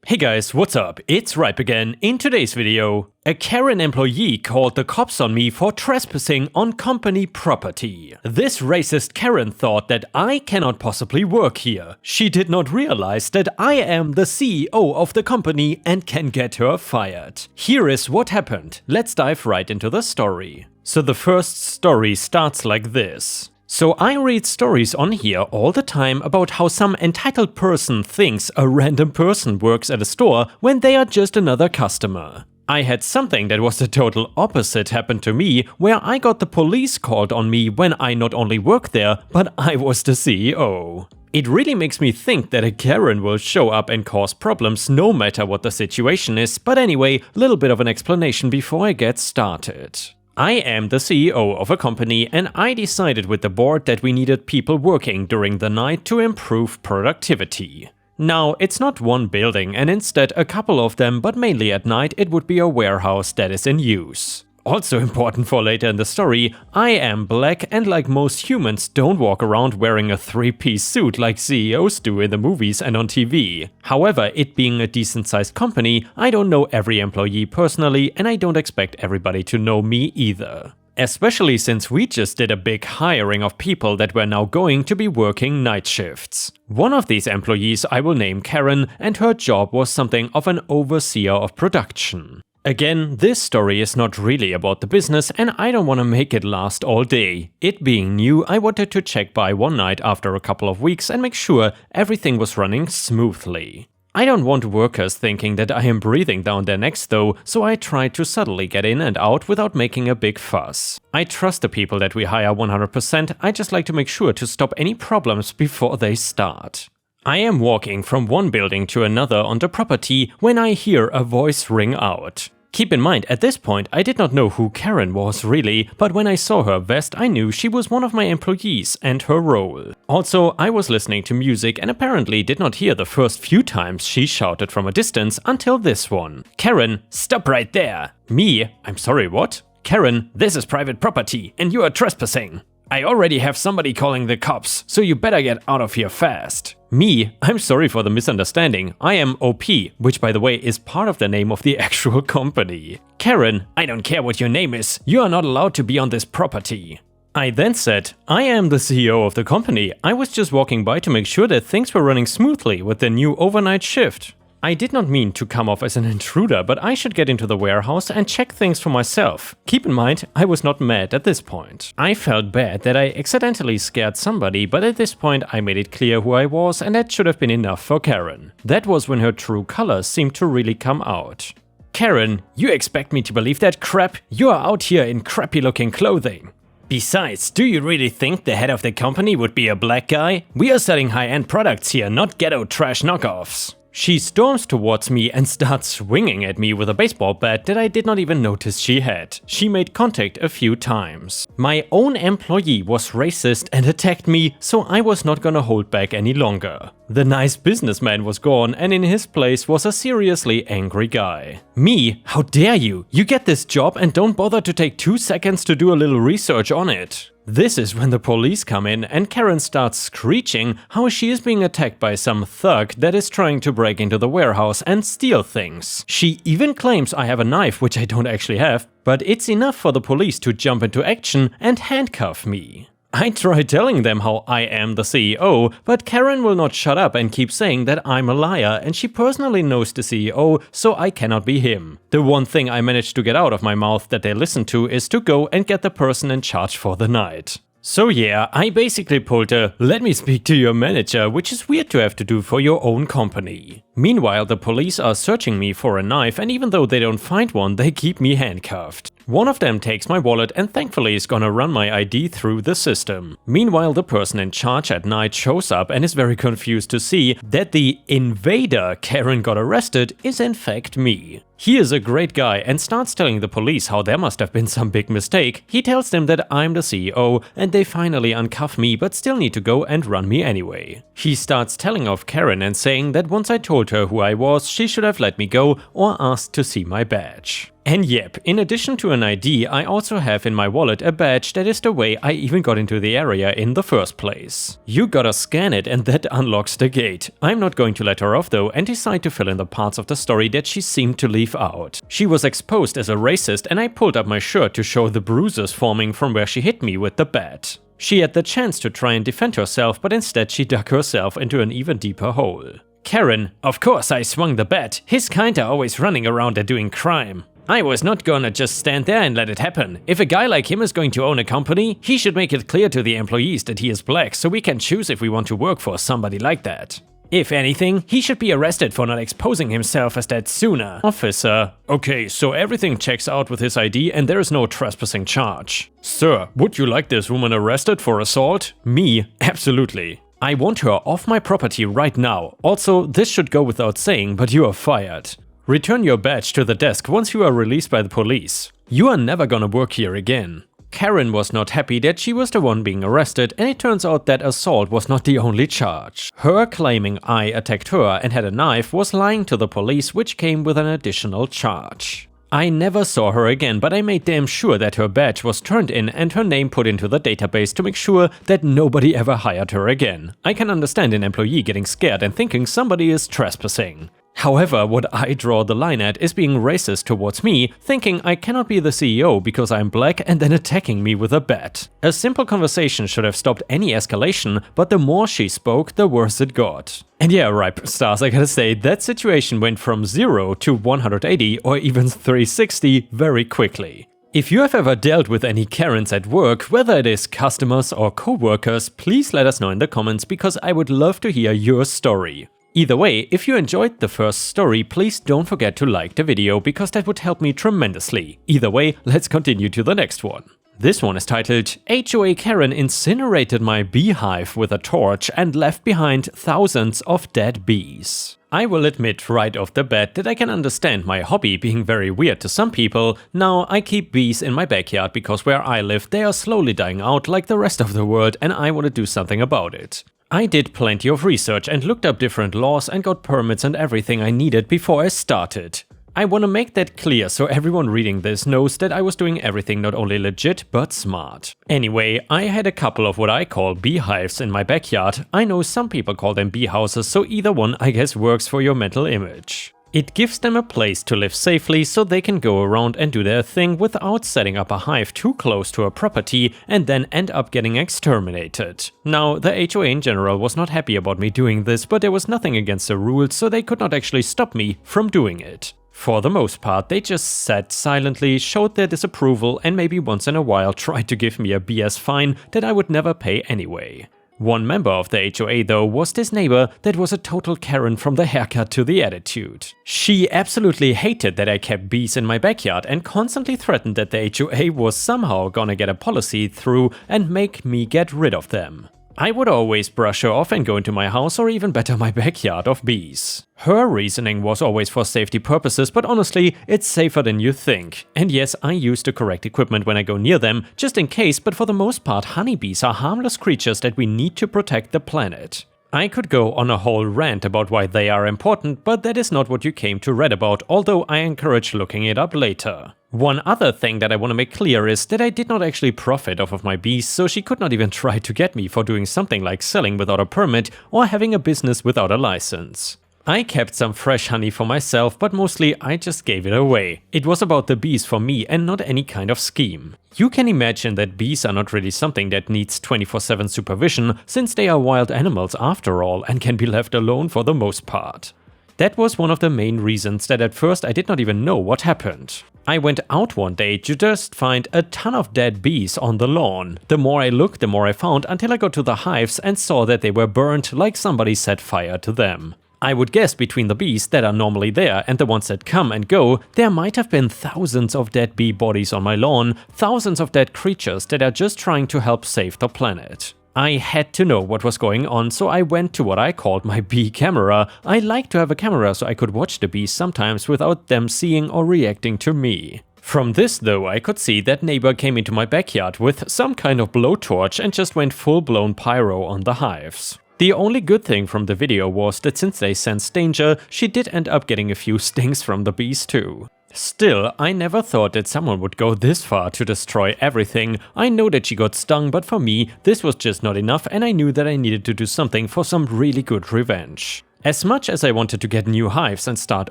Hey guys, what's up? It's Ripe again. In today's video, a Karen employee called the cops on me for trespassing on company property. This racist Karen thought that I cannot possibly work here. She did not realize that I am the CEO of the company and can get her fired. Here is what happened. Let's dive right into the story. So the first story starts like this. So I read stories on here all the time about how some entitled person thinks a random person works at a store when they are just another customer. I had something that was the total opposite happen to me, where I got the police called on me when I not only worked there, but I was the CEO. It really makes me think that a Karen will show up and cause problems no matter what the situation is, but anyway, little bit of an explanation before I get started. I am the CEO of a company and I decided with the board that we needed people working during the night to improve productivity. Now, it's not one building and instead a couple of them, but mainly at night it would be a warehouse that is in use. Also important for later in the story, I am black and like most humans don't walk around wearing a three-piece suit like CEOs do in the movies and on TV. However, it being a decent-sized company, I don't know every employee personally and I don't expect everybody to know me either. Especially since we just did a big hiring of people that were now going to be working night shifts. One of these employees I will name Karen, and her job was something of an overseer of production. Again, this story is not really about the business and I don't want to make it last all day. It being new, I wanted to check by one night after a couple of weeks and make sure everything was running smoothly. I don't want workers thinking that I am breathing down their necks though, so I tried to subtly get in and out without making a big fuss. I trust the people that we hire 100%, I just like to make sure to stop any problems before they start. I am walking from one building to another on the property when I hear a voice ring out. Keep in mind, at this point I did not know who Karen was really, but when I saw her vest I knew she was one of my employees and her role. Also, I was listening to music and apparently did not hear the first few times she shouted from a distance until this one. Karen, stop right there! Me? I'm sorry, what? Karen, this is private property and you are trespassing. I already have somebody calling the cops, so you better get out of here fast. Me? I'm sorry for the misunderstanding. I am OP, which by the way is part of the name of the actual company. Karen, I don't care what your name is, you are not allowed to be on this property. I then said, I am the CEO of the company. I was just walking by to make sure that things were running smoothly with the new overnight shift. I did not mean to come off as an intruder, but I should get into the warehouse and check things for myself. Keep in mind, I was not mad at this point. I felt bad that I accidentally scared somebody, but at this point I made it clear who I was and that should have been enough for Karen. That was when her true colors seemed to really come out. Karen, you expect me to believe that crap? You are out here in crappy looking clothing. Besides, do you really think the head of the company would be a black guy? We are selling high-end products here, not ghetto trash knockoffs. She storms towards me and starts swinging at me with a baseball bat that I did not even notice she had. She made contact a few times. My own employee was racist and attacked me, so I was not gonna hold back any longer. The nice businessman was gone and in his place was a seriously angry guy. Me? How dare you? You get this job and don't bother to take 2 seconds to do a little research on it. This is when the police come in and Karen starts screeching how she is being attacked by some thug that is trying to break into the warehouse and steal things. She even claims I have a knife, which I don't actually have, but it's enough for the police to jump into action and handcuff me. I try telling them how I am the CEO, but Karen will not shut up and keep saying that I'm a liar and she personally knows the CEO, so I cannot be him. The one thing I managed to get out of my mouth that they listen to is to go and get the person in charge for the night. So yeah, I basically pulled a "let me speak to your manager," which is weird to have to do for your own company. Meanwhile, the police are searching me for a knife and even though they don't find one, they keep me handcuffed. One of them takes my wallet and thankfully is gonna run my ID through the system. Meanwhile, the person in charge at night shows up and is very confused to see that the invader Karen got arrested is in fact me. He is a great guy and starts telling the police how there must have been some big mistake. He tells them that I'm the CEO and they finally uncuff me but still need to go and run me anyway. He starts telling off Karen and saying that once I told her who I was, she should have let me go or asked to see my badge. And yep, in addition to an ID, I also have in my wallet a badge that is the way I even got into the area in the first place. You gotta scan it and that unlocks the gate. I'm not going to let her off though and decide to fill in the parts of the story that she seemed to leave out. She was exposed as a racist and I pulled up my shirt to show the bruises forming from where she hit me with the bat. She had the chance to try and defend herself, but instead she dug herself into an even deeper hole. Karen, of course I swung the bat. His kind are always running around and doing crime. I was not gonna just stand there and let it happen. If a guy like him is going to own a company, he should make it clear to the employees that he is black so we can choose if we want to work for somebody like that. If anything, he should be arrested for not exposing himself as that sooner. Officer. Okay, so everything checks out with his ID and there is no trespassing charge. Sir, would you like this woman arrested for assault? Me? Absolutely. I want her off my property right now. Also, this should go without saying, but you are fired. Return your badge to the desk once you are released by the police. You are never gonna work here again. Karen was not happy that she was the one being arrested, and it turns out that assault was not the only charge. Her claiming I attacked her and had a knife was lying to the police, which came with an additional charge. I never saw her again, but I made damn sure that her badge was turned in and her name put into the database to make sure that nobody ever hired her again. I can understand an employee getting scared and thinking somebody is trespassing. However, what I draw the line at is being racist towards me, thinking I cannot be the CEO because I'm black and then attacking me with a bat. A simple conversation should have stopped any escalation, but the more she spoke, the worse it got. And yeah, Ripe Stars, I gotta say, that situation went from 0 to 180 or even 360 very quickly. If you have ever dealt with any Karens at work, whether it is customers or co-workers, please let us know in the comments because I would love to hear your story. Either way, if you enjoyed the first story, please don't forget to like the video because that would help me tremendously. Either way, let's continue to the next one. This one is titled, HOA Karen incinerated my beehive with a torch and left behind thousands of dead bees. I will admit right off the bat that I can understand my hobby being very weird to some people. Now, I keep bees in my backyard because where I live they are slowly dying out like the rest of the world and I want to do something about it. I did plenty of research and looked up different laws and got permits and everything I needed before I started. I want to make that clear so everyone reading this knows that I was doing everything not only legit but smart. Anyway, I had a couple of what I call beehives in my backyard. I know some people call them bee houses, so either one I guess works for your mental image. It gives them a place to live safely so they can go around and do their thing without setting up a hive too close to a property and then end up getting exterminated. Now, the HOA in general was not happy about me doing this, but there was nothing against the rules, so they could not actually stop me from doing it. For the most part, they just sat silently, showed their disapproval, and maybe once in a while tried to give me a BS fine that I would never pay anyway. One member of the HOA though was this neighbor that was a total Karen from the haircut to the attitude. She absolutely hated that I kept bees in my backyard and constantly threatened that the HOA was somehow gonna get a policy through and make me get rid of them. I would always brush her off and go into my house or even better my backyard of bees. Her reasoning was always for safety purposes, but honestly, it's safer than you think. And yes, I use the correct equipment when I go near them, just in case, but for the most part honeybees are harmless creatures that we need to protect the planet. I could go on a whole rant about why they are important, but that is not what you came to read about, although I encourage looking it up later. One other thing that I want to make clear is that I did not actually profit off of my bees, so she could not even try to get me for doing something like selling without a permit or having a business without a license. I kept some fresh honey for myself, but mostly I just gave it away. It was about the bees for me and not any kind of scheme. You can imagine that bees are not really something that needs 24/7 supervision, since they are wild animals after all and can be left alone for the most part. That was one of the main reasons that at first I did not even know what happened. I went out one day to just find a ton of dead bees on the lawn. The more I looked, the more I found, until I got to the hives and saw that they were burnt like somebody set fire to them. I would guess between the bees that are normally there and the ones that come and go, there might have been thousands of dead bee bodies on my lawn, thousands of dead creatures that are just trying to help save the planet. I had to know what was going on, so I went to what I called my bee camera. I like to have a camera so I could watch the bees sometimes without them seeing or reacting to me. From this though, I could see that neighbor came into my backyard with some kind of blowtorch and just went full-blown pyro on the hives. The only good thing from the video was that since they sensed danger, she did end up getting a few stings from the bees too. Still, I never thought that someone would go this far to destroy everything. I know that she got stung, but for me, this was just not enough and I knew that I needed to do something for some really good revenge. As much as I wanted to get new hives and start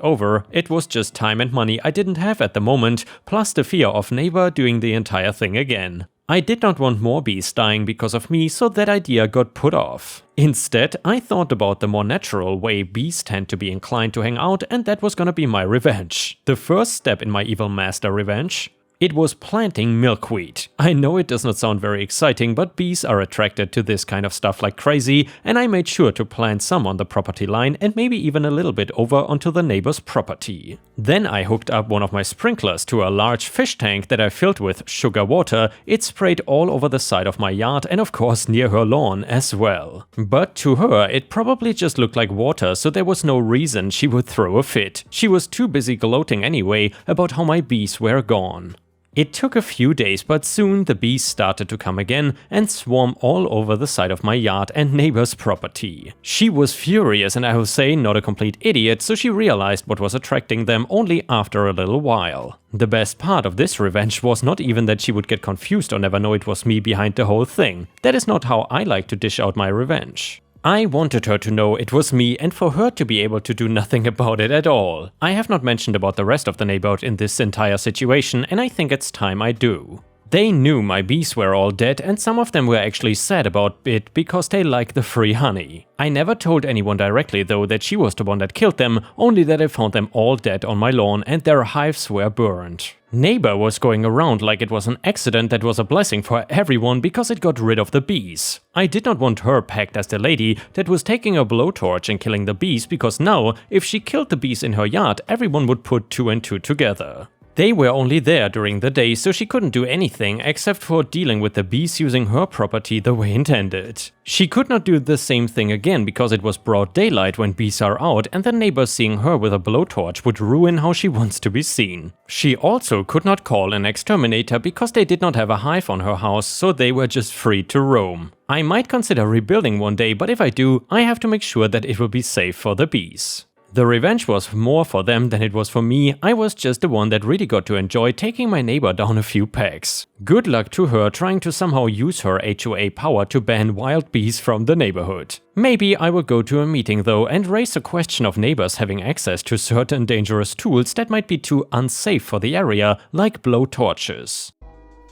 over, it was just time and money I didn't have at the moment, plus the fear of neighbor doing the entire thing again. I did not want more bees dying because of me, so that idea got put off. Instead, I thought about the more natural way bees tend to be inclined to hang out, and that was gonna be my revenge. The first step in my evil master revenge. It was planting milkweed. I know it does not sound very exciting, but bees are attracted to this kind of stuff like crazy, and I made sure to plant some on the property line and maybe even a little bit over onto the neighbor's property. Then I hooked up one of my sprinklers to a large fish tank that I filled with sugar water. It sprayed all over the side of my yard and of course near her lawn as well. But to her, it probably just looked like water, so there was no reason she would throw a fit. She was too busy gloating anyway about how my bees were gone. It took a few days, but soon the bees started to come again and swarm all over the side of my yard and neighbor's property. She was furious and I will say not a complete idiot, so she realized what was attracting them only after a little while. The best part of this revenge was not even that she would get confused or never know it was me behind the whole thing. That is not how I like to dish out my revenge. I wanted her to know it was me and for her to be able to do nothing about it at all. I have not mentioned about the rest of the neighborhood in this entire situation, and I think it's time I do. They knew my bees were all dead and some of them were actually sad about it because they like the free honey. I never told anyone directly though that she was the one that killed them, only that I found them all dead on my lawn and their hives were burned. Neighbor was going around like it was an accident that was a blessing for everyone because it got rid of the bees. I did not want her pegged as the lady that was taking a blowtorch and killing the bees because now, if she killed the bees in her yard, everyone would put two and two together. They were only there during the day, so she couldn't do anything except for dealing with the bees using her property the way intended. She could not do the same thing again because it was broad daylight when bees are out and the neighbors seeing her with a blowtorch would ruin how she wants to be seen. She also could not call an exterminator because they did not have a hive on her house, so they were just free to roam. I might consider rebuilding one day, but if I do, I have to make sure that it will be safe for the bees. The revenge was more for them than it was for me. I was just the one that really got to enjoy taking my neighbor down a few pegs. Good luck to her trying to somehow use her HOA power to ban wild bees from the neighborhood. Maybe I will go to a meeting though and raise the question of neighbors having access to certain dangerous tools that might be too unsafe for the area, like blowtorches.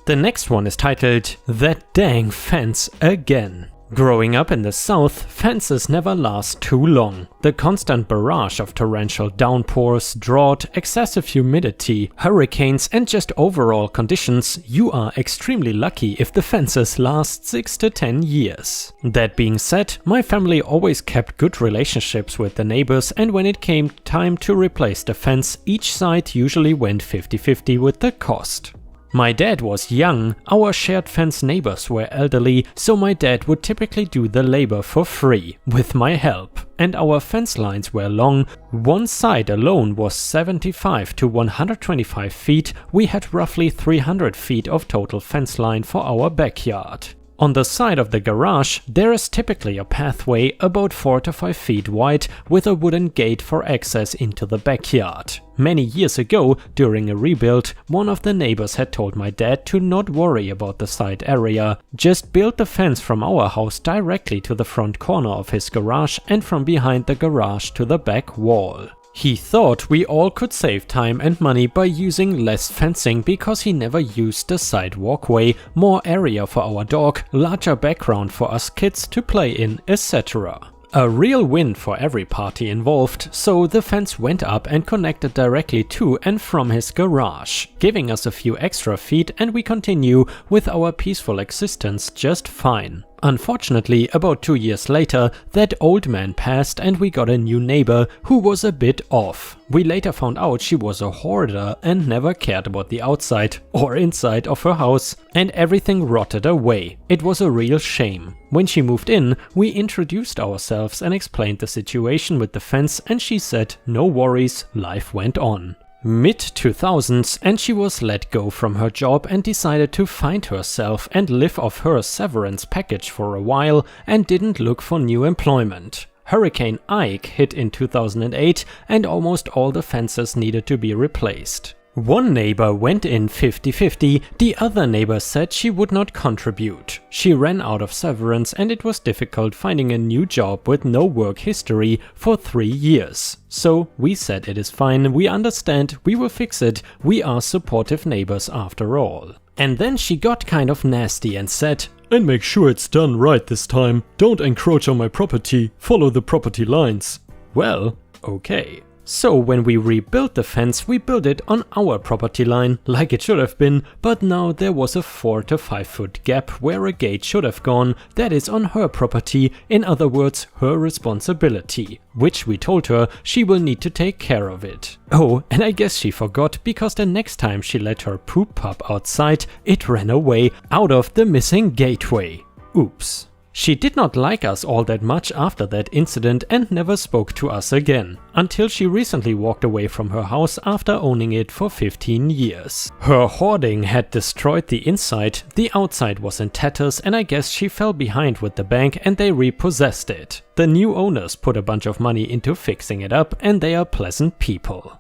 The next one is titled "That Dang Fence Again." Growing up in the south, fences never last too long. The constant barrage of torrential downpours, drought, excessive humidity, hurricanes and just overall conditions, you are extremely lucky if the fences last 6 to 10 years. That being said, my family always kept good relationships with the neighbors, and when it came time to replace the fence, each side usually went 50-50 with the cost. My dad was young, our shared fence neighbors were elderly, so my dad would typically do the labor for free, with my help. And our fence lines were long. One side alone was 75 to 125 feet, we had roughly 300 feet of total fence line for our backyard. On the side of the garage, there is typically a pathway about 4 to 5 feet wide with a wooden gate for access into the backyard. Many years ago, during a rebuild, one of the neighbors had told my dad to not worry about the side area, just build the fence from our house directly to the front corner of his garage and from behind the garage to the back wall. He thought we all could save time and money by using less fencing because he never used the side walkway, more area for our dog, larger background for us kids to play in, etc. A real win for every party involved, so the fence went up and connected directly to and from his garage, giving us a few extra feet and we continue with our peaceful existence just fine. Unfortunately, about 2 years later, that old man passed and we got a new neighbor who was a bit off. We later found out she was a hoarder and never cared about the outside or inside of her house, and everything rotted away. It was a real shame. When she moved in, we introduced ourselves and explained the situation with the fence, and she said no worries, life went on. Mid-2000s, and she was let go from her job and decided to find herself and live off her severance package for a while and didn't look for new employment. Hurricane Ike hit in 2008 and almost all the fences needed to be replaced. One neighbor went in 50-50, the other neighbor said she would not contribute. She ran out of severance and it was difficult finding a new job with no work history for 3 years. So we said it is fine, we understand, we will fix it, we are supportive neighbors after all. And then she got kind of nasty and said, "And make sure it's done right this time, don't encroach on my property, follow the property lines." Well, okay. So when we rebuilt the fence, we built it on our property line, like it should have been, but now there was a 4 to 5 foot gap where a gate should have gone, that is on her property, in other words, her responsibility, which we told her she will need to take care of it. Oh, and I guess she forgot, because the next time she let her poop pup outside, it ran away out of the missing gateway. Oops. She did not like us all that much after that incident and never spoke to us again, until she recently walked away from her house after owning it for 15 years. Her hoarding had destroyed the inside, the outside was in tatters, and I guess she fell behind with the bank and they repossessed it. The new owners put a bunch of money into fixing it up and they are pleasant people.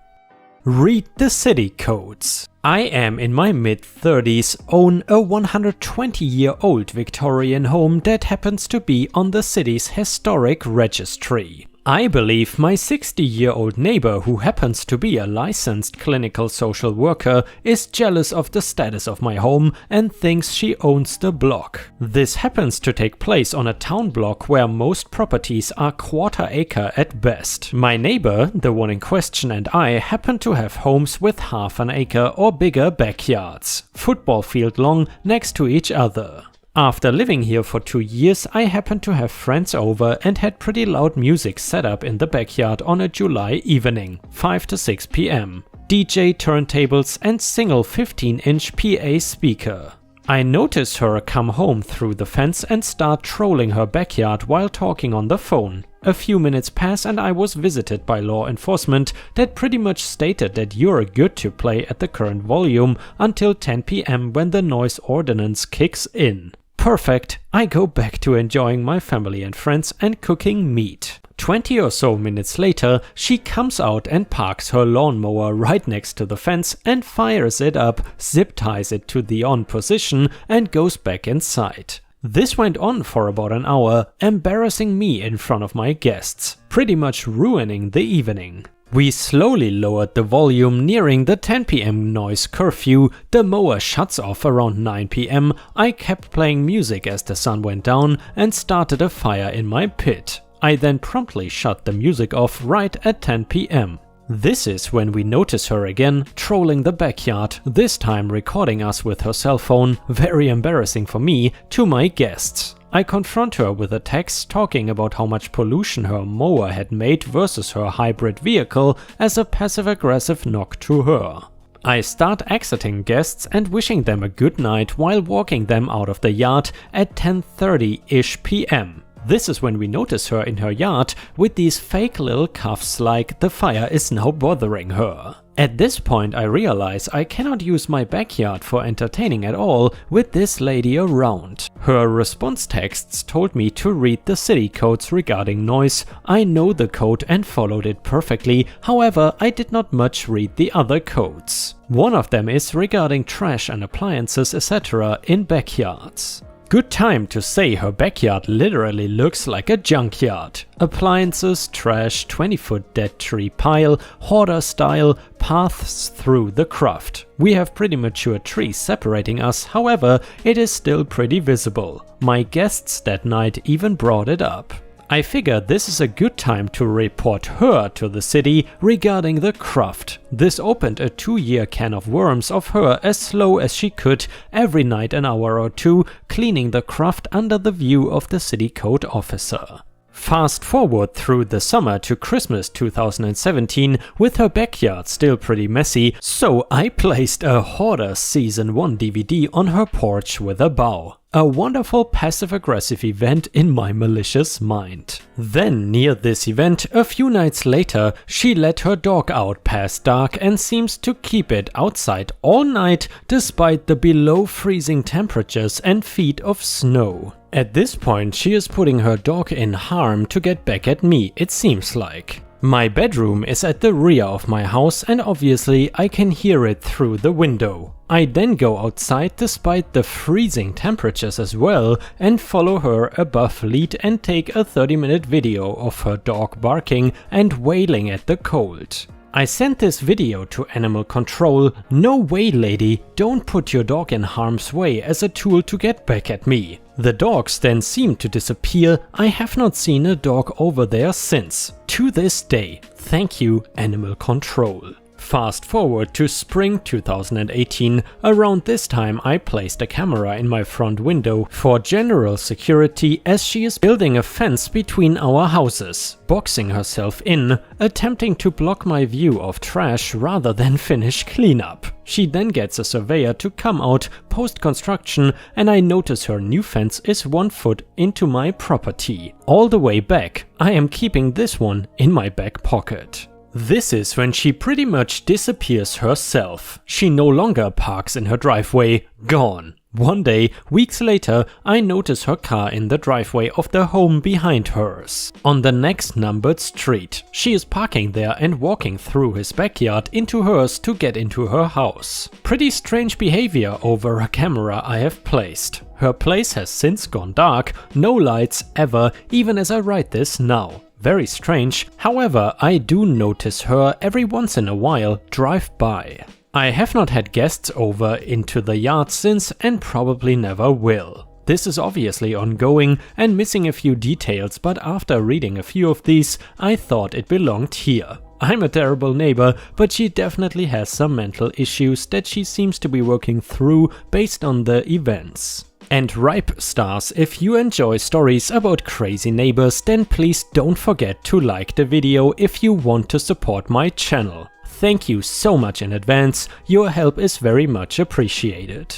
Read the city codes. I am in my mid-30s, own a 120-year-old Victorian home that happens to be on the city's historic registry. I believe my 60-year-old neighbor, who happens to be a licensed clinical social worker, is jealous of the status of my home and thinks she owns the block. This happens to take place on a town block where most properties are quarter acre at best. My neighbor, the one in question, and I happen to have homes with half an acre or bigger backyards, football field long, next to each other. After living here for 2 years, I happened to have friends over and had pretty loud music set up in the backyard on a July evening, 5 to 6 p.m. DJ turntables and single 15-inch PA speaker. I noticed her come home through the fence and start trolling her backyard while talking on the phone. A few minutes pass and I was visited by law enforcement that pretty much stated that you're good to play at the current volume until 10 p.m. when the noise ordinance kicks in. Perfect, I go back to enjoying my family and friends and cooking meat. 20 or so minutes later, she comes out and parks her lawnmower right next to the fence and fires it up, zip ties it to the on position and goes back inside. This went on for about an hour, embarrassing me in front of my guests, pretty much ruining the evening. We slowly lowered the volume, nearing the 10 p.m. noise curfew, the mower shuts off around 9 p.m, I kept playing music as the sun went down and started a fire in my pit. I then promptly shut the music off right at 10 p.m. This is when we notice her again, trolling the backyard, this time recording us with her cell phone, very embarrassing for me, to my guests. I confront her with a text talking about how much pollution her mower had made versus her hybrid vehicle as a passive-aggressive knock to her. I start exiting guests and wishing them a good night while walking them out of the yard at 10:30-ish p.m. This is when we notice her in her yard with these fake little cuffs like the fire is now bothering her. At this point I realize I cannot use my backyard for entertaining at all with this lady around. Her response texts told me to read the city codes regarding noise. I know the code and followed it perfectly, however I did not much read the other codes. One of them is regarding trash and appliances etc. in backyards. Good time to say her backyard literally looks like a junkyard. Appliances, trash, 20-foot dead tree pile, hoarder style, paths through the craft. We have pretty mature trees separating us, however, it is still pretty visible. My guests that night even brought it up. I figure this is a good time to report her to the city regarding the croft. This opened a 2-year can of worms of her as slow as she could, every night an hour or two, cleaning the croft under the view of the city code officer. Fast forward through the summer to Christmas 2017, with her backyard still pretty messy, so I placed a Hoarders Season 1 DVD on her porch with a bow. A wonderful passive-aggressive event in my malicious mind. Then, near this event, a few nights later, she let her dog out past dark and seems to keep it outside all night despite the below freezing temperatures and feet of snow. At this point, she is putting her dog in harm to get back at me, it seems like. My bedroom is at the rear of my house and obviously I can hear it through the window. I then go outside despite the freezing temperatures as well and follow her above lead and take a 30-minute video of her dog barking and wailing at the cold. I sent this video to animal control. No way, lady, don't put your dog in harm's way as a tool to get back at me. The dogs then seem to disappear. I have not seen a dog over there since. To this day. Thank you, animal control. Fast forward to spring 2018, around this time I placed a camera in my front window for general security as she is building a fence between our houses, boxing herself in, attempting to block my view of trash rather than finish cleanup. She then gets a surveyor to come out post-construction and I notice her new fence is 1 foot into my property. All the way back. I am keeping this one in my back pocket. This is when she pretty much disappears herself. She no longer parks in her driveway, gone. One day, weeks later, I notice her car in the driveway of the home behind hers. On the next numbered street. She is parking there and walking through his backyard into hers to get into her house. Pretty strange behavior over a camera I have placed. Her place has since gone dark, no lights ever, even as I write this now. Very strange, however, I do notice her every once in a while drive by. I have not had guests over into the yard since and probably never will. This is obviously ongoing and missing a few details, but after reading a few of these, I thought it belonged here. I'm a terrible neighbor, but she definitely has some mental issues that she seems to be working through based on the events. And ripe stars, if you enjoy stories about crazy neighbors, then please don't forget to like the video if you want to support my channel. Thank you so much in advance, your help is very much appreciated.